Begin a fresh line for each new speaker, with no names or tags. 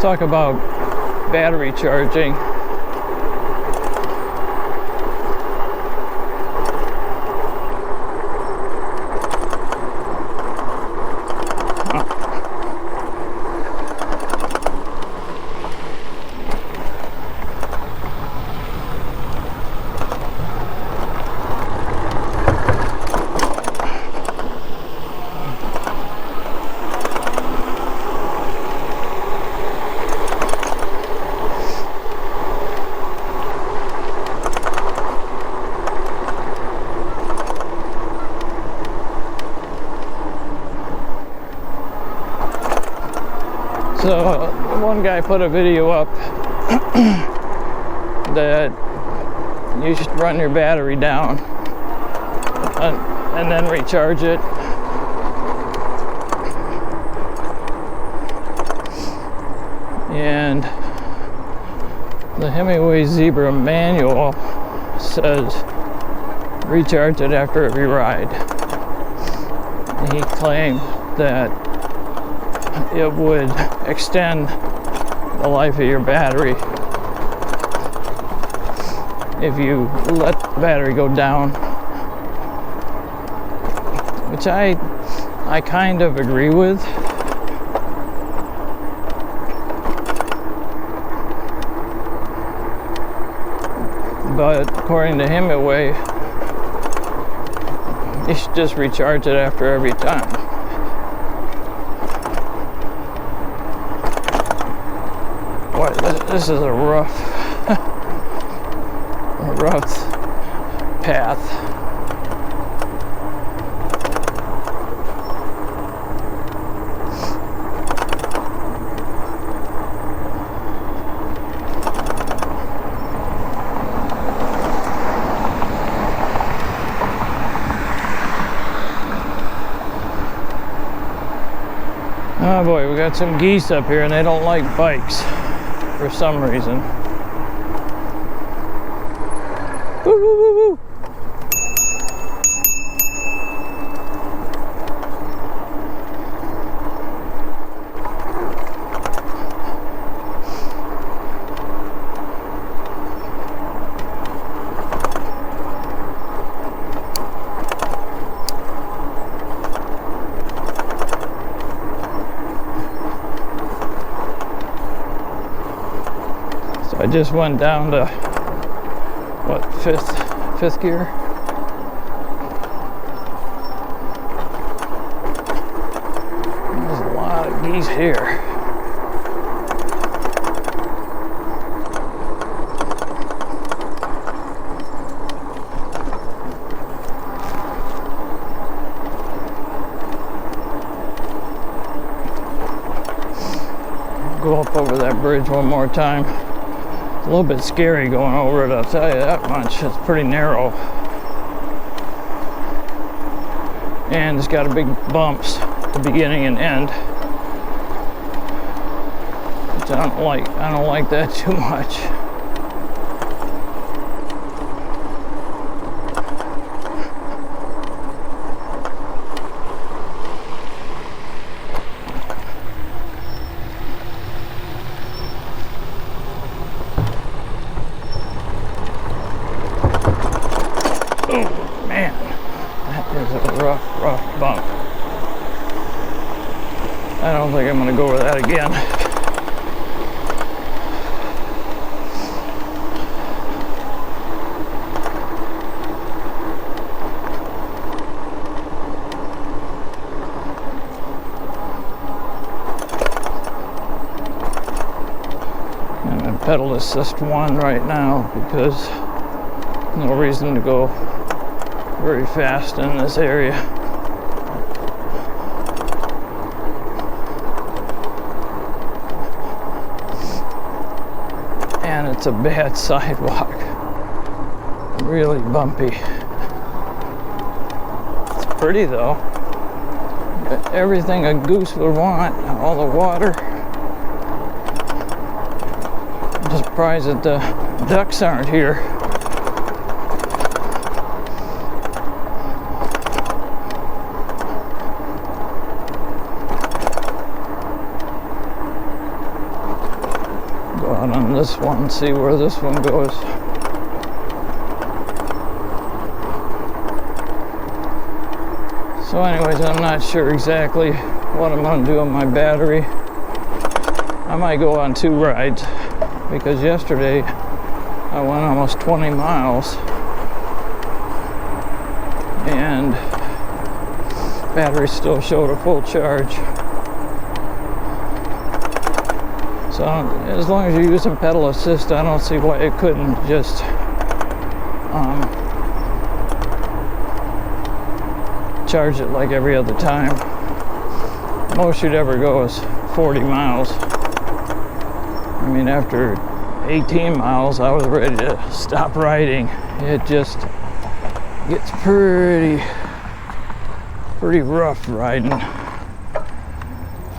talk about battery charging. So one guy put a video up that you should run your battery down and then recharge it. And the Himiway Zebra manual says recharge it after every ride. And he claimed that it would extend the life of your battery if you let the battery go down, which I kind of agree with. But according to Himiway, you should just recharge it after every time. Boy, this is a rough path. Oh boy, we got some geese up here and they don't like bikes for some reason. Woo, woo, woo, woo. I just went down to what, fifth gear. There's a lot of geese here. Go up over that bridge one more time. A little bit scary going over it, I'll tell you that much. It's pretty narrow. And it's got a big bumps at the beginning and end. Which I don't like that too much. Man, that is a rough bump. I don't think I'm going to go over that again. I'm in pedal assist 1 right now because no reason to go very fast in this area. And it's a bad sidewalk. Really bumpy. It's pretty though. Got everything a goose would want. All the water. I'm just surprised that the ducks aren't here. this one and see where this one goes. So anyways, I'm not sure exactly what I'm going to do on my battery. I might go on 2 rides, because yesterday I went almost 20 miles and battery still showed a full charge. So as long as you're using pedal assist, I don't see why it couldn't just charge it like every other time. Most you'd ever go is 40 miles. I mean, after 18 miles, I was ready to stop riding. It just gets pretty rough riding.